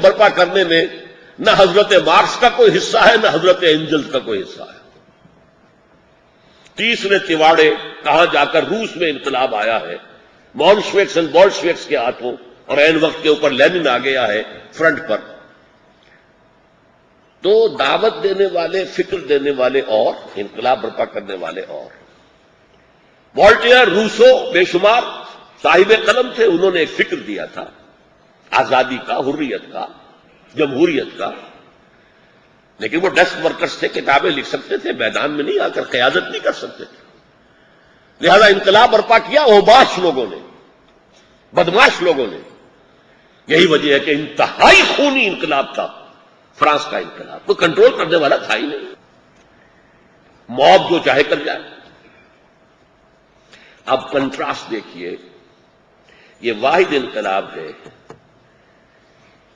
برپا کرنے میں نہ حضرت مارکس کا کوئی حصہ ہے نہ حضرت اینجلز کا کوئی حصہ ہے۔ تیسرے تیواڑے کہاں جا کر روس میں انقلاب آیا ہے مونشویکس اور بولشویکس کے ہاتھوں، اور عین وقت کے اوپر لینن آ گیا ہے فرنٹ پر۔ تو دعوت دینے والے، فکر دینے والے اور انقلاب برپا کرنے والے اور۔ والٹیئر، روسو بے شمار صاحب قلم تھے، انہوں نے ایک فکر دیا تھا آزادی کا، حریت کا، جمہوریت کا، لیکن وہ ڈیسک ورکرز تھے، کتابیں لکھ سکتے تھے، میدان میں نہیں آ کر قیادت نہیں کر سکتے تھے۔ لہذا انقلاب برپا کیا اوباش لوگوں نے، بدماش لوگوں نے۔ یہی وجہ ہے کہ انتہائی خونی انقلاب تھا فرانس کا انقلاب، کوئی کنٹرول کرنے والا تھا ہی نہیں، موب جو چاہے کر جائے۔ اب کنٹراسٹ دیکھیے، یہ واحد انقلاب ہے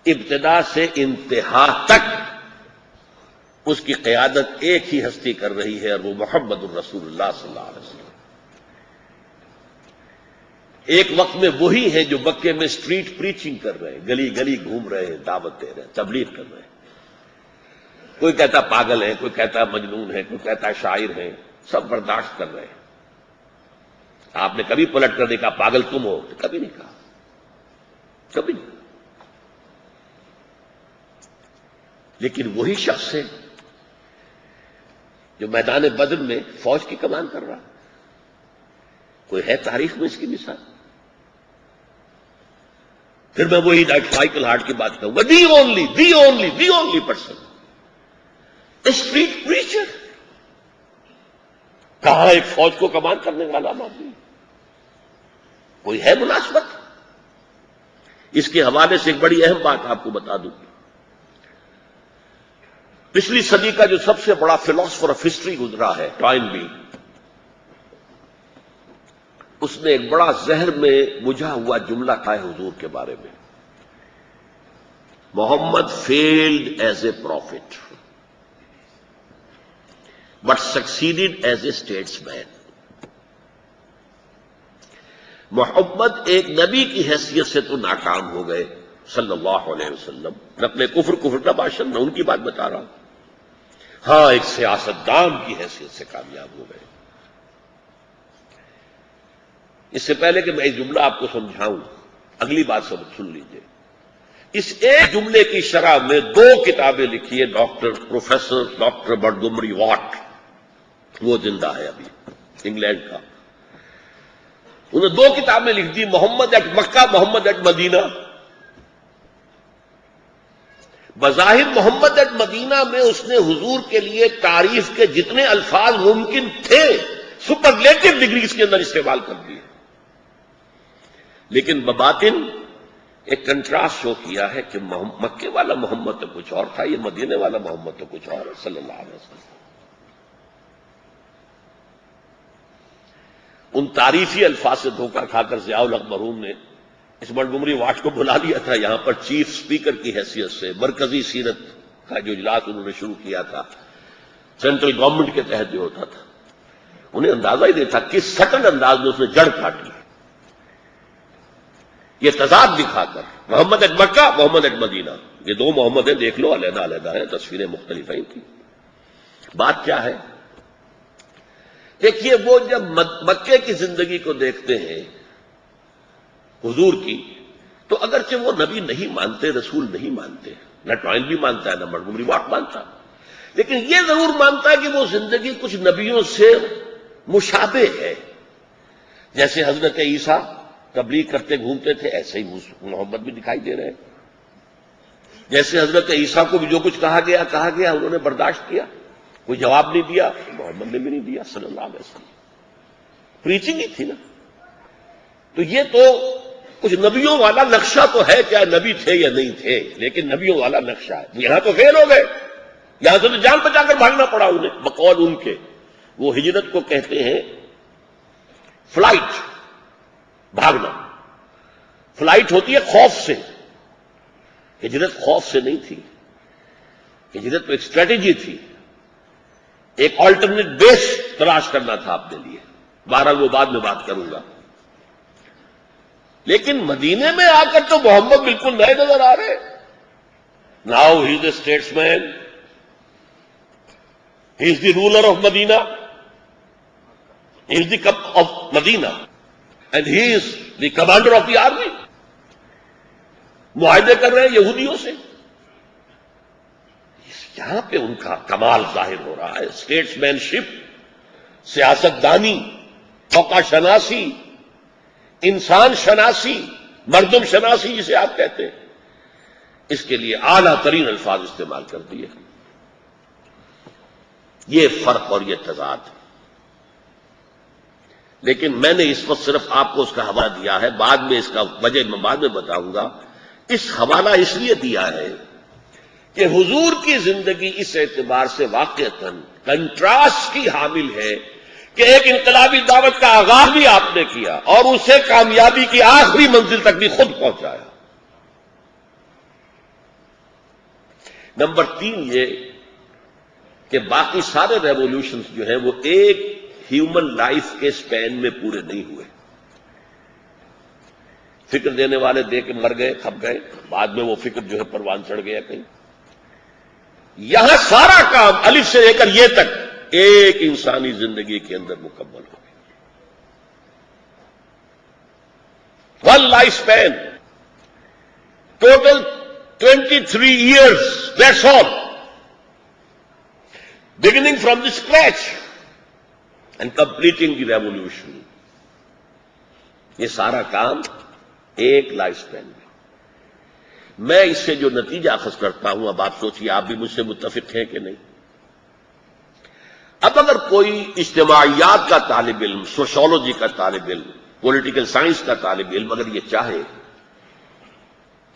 ابتدا سے انتہا تک اس کی قیادت ایک ہی ہستی کر رہی ہے، اور وہ محمد الرسول اللہ صلی اللہ علیہ وسلم۔ ایک وقت میں وہی ہیں جو مکے میں اسٹریٹ پریچنگ کر رہے ہیں، گلی گلی گھوم رہے ہیں، دعوت دے رہے ہیں، تبلیغ کر رہے ہیں۔ کوئی کہتا پاگل ہے، کوئی کہتا مجنون ہے، کوئی کہتا شاعر ہے، سب برداشت کر رہے ہیں۔ آپ نے کبھی پلٹ کر دیکھا پاگل تم ہو؟ کبھی نہیں کہا، کبھی نہیں۔ لیکن وہی شخص ہے جو میدان بدر میں فوج کی کمان کر رہا، کوئی ہے تاریخ میں اس کی مثال؟ پھر میں وہی مائیکل ہارٹ کی بات کروں گا، the only person, street preacher. کہاں ایک فوج کو کمان کرنے والا آدمی؟ کوئی ہے مناسبت؟ اس کے حوالے سے ایک بڑی اہم بات آپ کو بتا دوں۔ پچھلی صدی کا جو سب سے بڑا فلاسفر آف ہسٹری گزرا ہے، ٹوائنبی، اس نے ایک بڑا زہر میں بجھا ہوا جملہ کہا ہے حضور کے بارے میں: Muhammad failed as a prophet but succeeded as a statesman. Muhammad ایک نبی کی حیثیت سے تو ناکام ہو گئے صلی اللہ علیہ وسلم، نقل کفر کا باشند، میں ان کی بات بتا رہا ہوں۔ ہاں، ایک سیاستدان کی حیثیت سے کامیاب ہو گئے۔ اس سے پہلے کہ میں یہ جملہ آپ کو سمجھاؤں، اگلی بات سن لیجئے۔ اس ایک جملے کی شرح میں 2 کتابیں لکھی ہے پروفیسر ڈاکٹر برٹگمری واٹ، وہ زندہ ہے ابھی، انگلینڈ کا۔ انہوں نے 2 کتابیں لکھ دی، محمد at Mecca, Muhammad at Medina. بظاہر محمد ایٹ مدینہ میں اس نے حضور کے لیے تعریف کے جتنے الفاظ ممکن تھے سپرلیٹو ڈگریز کے اندر استعمال کر دیے، لیکن بباطن ایک کنٹراسٹ شو کیا ہے کہ مکے والا محمد تو کچھ اور تھا، یہ مدینے والا محمد تو کچھ اور ہے صلی اللہ علیہ وسلم۔ ان تعریفی الفاظ سے دھوکہ کھا کر ضیاء الحق مرحوم نے اس برٹگمری واٹ کو بلا لیا تھا یہاں پر چیف سپیکر کی حیثیت سے۔ مرکزی سیرت کا جو اجلاس انہوں نے شروع کیا تھا سینٹرل گورنمنٹ کے تحت جو ہوتا تھا، انہیں اندازہ ہی نہیں تھا کس سٹل انداز میں اس نے جڑ کاٹی، یہ تضاد دکھا کر محمد at Mecca, Muhammad at Medina, یہ 2 محمد ہیں، دیکھ لو، علیحدہ علیحدہ ہیں، تصویریں مختلف ہیں کی۔ بات کیا ہے؟ دیکھیے، وہ جب مکے کی زندگی کو دیکھتے ہیں حضور کی، تو اگرچہ وہ نبی نہیں مانتے، رسول نہیں مانتے، نہ ٹوائنبی مانتا ہے نہ برٹگمری واٹ مانتا، لیکن یہ ضرور مانتا ہے کہ وہ زندگی کچھ نبیوں سے مشابہ ہے۔ جیسے حضرت عیسیٰ تبلیغ کرتے گھومتے تھے، ایسے ہی محمد بھی دکھائی دے رہے ہیں۔ جیسے حضرت عیسیٰ کو بھی جو کچھ کہا گیا انہوں نے برداشت کیا، کوئی جواب نہیں دیا، محمد نے بھی نہیں دیا صلی اللہ علیہ وسلم۔ پریچنگ ہی تھی نا۔ تو یہ تو کچھ نبیوں والا نقشہ تو ہے، کیا نبی تھے یا نہیں تھے، لیکن نبیوں والا نقشہ ہے۔ یہاں تو فیل ہو گئے، یہاں سے تو جان بچا کر بھاگنا پڑا انہیں، بقول ان کے۔ وہ ہجرت کو کہتے ہیں فلائٹ، بھاگنا۔ فلائٹ ہوتی ہے خوف سے، ہجرت خوف سے نہیں تھی، ہجرت تو ایک اسٹریٹجی تھی، ایک آلٹرنیٹ بیس تلاش کرنا تھا اپنے لیے۔ بہرحال وہ بعد میں بات کروں گا۔ لیکن مدینے میں آ کر تو محمد بالکل نئے نظر آ رہے، Now he is a statesman. He is the ruler of Medina. He is the of Medina. And he is the commander of the army. معاہدے کر رہے ہیں یہودیوں سے. یہاں پہ ان کا کمال ظاہر ہو رہا ہے. اسٹیٹس مین شپ، سیاست دانی، موقع شناسی، انسان شناسی، مردم شناسی جسے آپ کہتے ہیں، اس کے لیے اعلیٰ ترین الفاظ استعمال کر دیے. یہ فرق اور یہ تضاد. لیکن میں نے اس وقت صرف آپ کو اس کا حوالہ دیا ہے، بعد میں اس کا وجہ میں بعد میں بتاؤں گا. اس حوالہ اس لیے دیا ہے کہ حضور کی زندگی اس اعتبار سے واقعتاً کنٹراسٹ کی حامل ہے کہ ایک انقلابی دعوت کا آغاز بھی آپ نے کیا اور اسے کامیابی کی آخری منزل تک بھی خود پہنچایا. نمبر 3 یہ کہ باقی سارے ریولیوشنز جو ہیں وہ ایک ہیومن لائف کے سپین میں پورے نہیں ہوئے. فکر دینے والے دے کے مر گئے، کھپ گئے، بعد میں وہ فکر جو ہے پروان چڑھ گیا کہیں. یہاں سارا کام الف سے لے کر یہ تک ایک انسانی زندگی کے اندر مکمل ہو گیا. One life Spain, total 23 years, that's all. Beginning from the scratch and completing the revolution. یہ سارا کام ایک لائف سپین میں. میں اس سے جو نتیجہ اخذ کرتا ہوں، اب آپ سوچیے آپ بھی مجھ سے متفق ہیں کہ نہیں. اب اگر کوئی اجتماعیات کا طالب علم، سوشولوجی کا طالب علم، پولیٹیکل سائنس کا طالب علم اگر یہ چاہے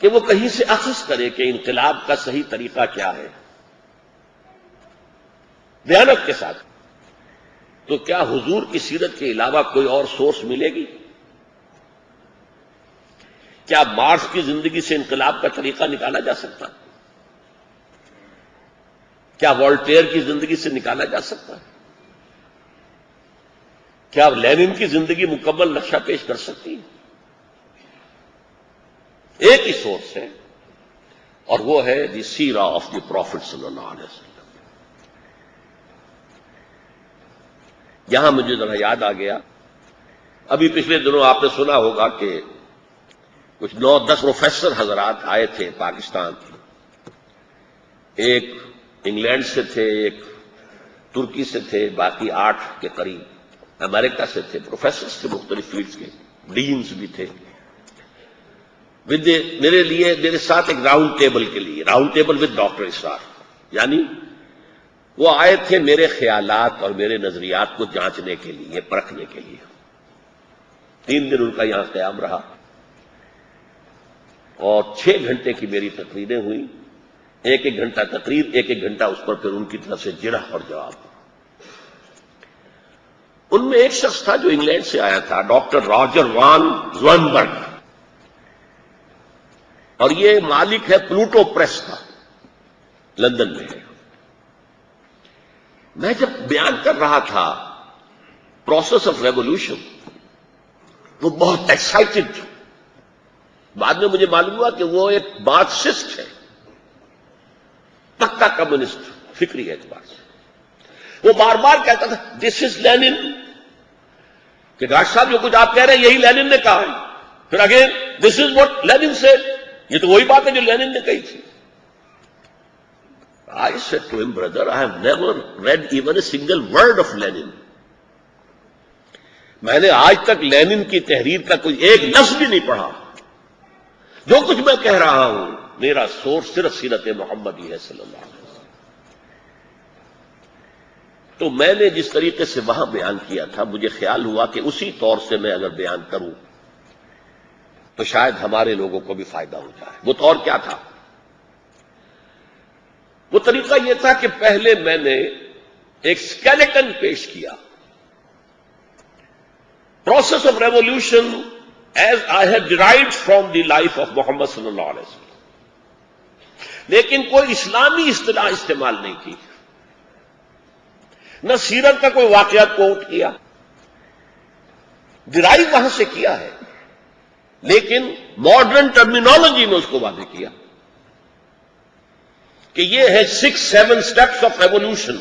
کہ وہ کہیں سے اخذ کرے کہ انقلاب کا صحیح طریقہ کیا ہے دیانت کے ساتھ، تو کیا حضور کی سیرت کے علاوہ کوئی اور سورس ملے گی؟ کیا مارکس کی زندگی سے انقلاب کا طریقہ نکالا جا سکتا؟ کیا والٹیئر کی زندگی سے نکالا جا سکتا؟ کیا لینن کی زندگی مکمل نقشہ پیش کر سکتی ہے؟ ایک ہی سورس ہے اور وہ ہے دی سیرہ آف دی پروفٹ صلی اللہ علیہ وسلم. یہاں مجھے ذرا یاد آ گیا، ابھی پچھلے دنوں آپ نے سنا ہوگا کہ کچھ 9-10 پروفیسر حضرات آئے تھے پاکستان. ایک انگلینڈ سے تھے، ایک ترکی سے تھے، باقی 8 کے قریب امریکہ سے تھے. پروفیسرز تھے مختلف فیلڈز کے، ڈینز بھی تھے. میرے ساتھ ایک راؤنڈ ٹیبل کے لیے، راؤنڈ ٹیبل ود ڈاکٹر اسرار، یعنی وہ آئے تھے میرے خیالات اور میرے نظریات کو جانچنے کے لیے، پرکھنے کے لیے. 3 دن ان کا یہاں قیام رہا اور 6 گھنٹے کی میری تقریریں ہوئیں. 1-1 گھنٹہ تقریر، 1-1 گھنٹہ اس پر پھر ان کی طرف سے جرح اور جواب. ان میں ایک شخص تھا جو انگلینڈ سے آیا تھا، ڈاکٹر راجر وان زوئنبرگ، اور یہ مالک ہے پلوٹو پریس کا، لندن میں ہے. میں جب بیان کر رہا تھا پروسیس آف ریولیوشن، وہ بہت ایکسائٹڈ. بعد میں مجھے معلوم ہوا کہ وہ ایک مارکسسٹ ہے، پکا کمیونسٹ فکری اعتبار سے. وہ بار بار کہتا تھا دس از لینن، کہ ڈاکٹر صاحب جو کچھ آپ کہہ رہے ہیں یہی لینن نے کہا ہے. پھر again this is what Lenin said, یہ تو وہی بات ہے جو لینن نے کہی تھی. I said to him, brother, I have never read even a single word of Lenin. میں نے آج تک لینن کی تحریر کا کوئی ایک لفظ بھی نہیں پڑھا. جو کچھ میں کہہ رہا ہوں میرا سورس صرف سیرت محمدی ہے صلی اللہ علیہ وسلم. تو میں نے جس طریقے سے وہاں بیان کیا تھا، مجھے خیال ہوا کہ اسی طور سے میں اگر بیان کروں تو شاید ہمارے لوگوں کو بھی فائدہ ہو جائے. وہ طور کیا تھا؟ وہ طریقہ یہ تھا کہ پہلے میں نے ایک اسکیلیٹن پیش کیا، process of revolution as I have derived from the life of Muhammad صلی اللہ علیہ وسلم. لیکن کوئی اسلامی اصطلاح استعمال نہیں کی، نہ سیرت کا کوئی واقعہ کوٹ کیا. ڈرائیو وہاں سے کیا ہے لیکن ماڈرن ٹرمینالوجی میں اس کو واضح کیا. کہ یہ ہے 6-7 steps آف ایوولوشن،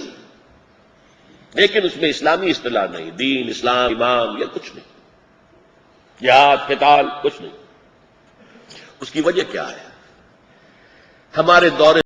لیکن اس میں اسلامی اصطلاح نہیں، دین، اسلام، امام، یہ کچھ نہیں، جہاد، قتال، کچھ نہیں۔ اس کی وجہ کیا ہے؟ ہمارے دور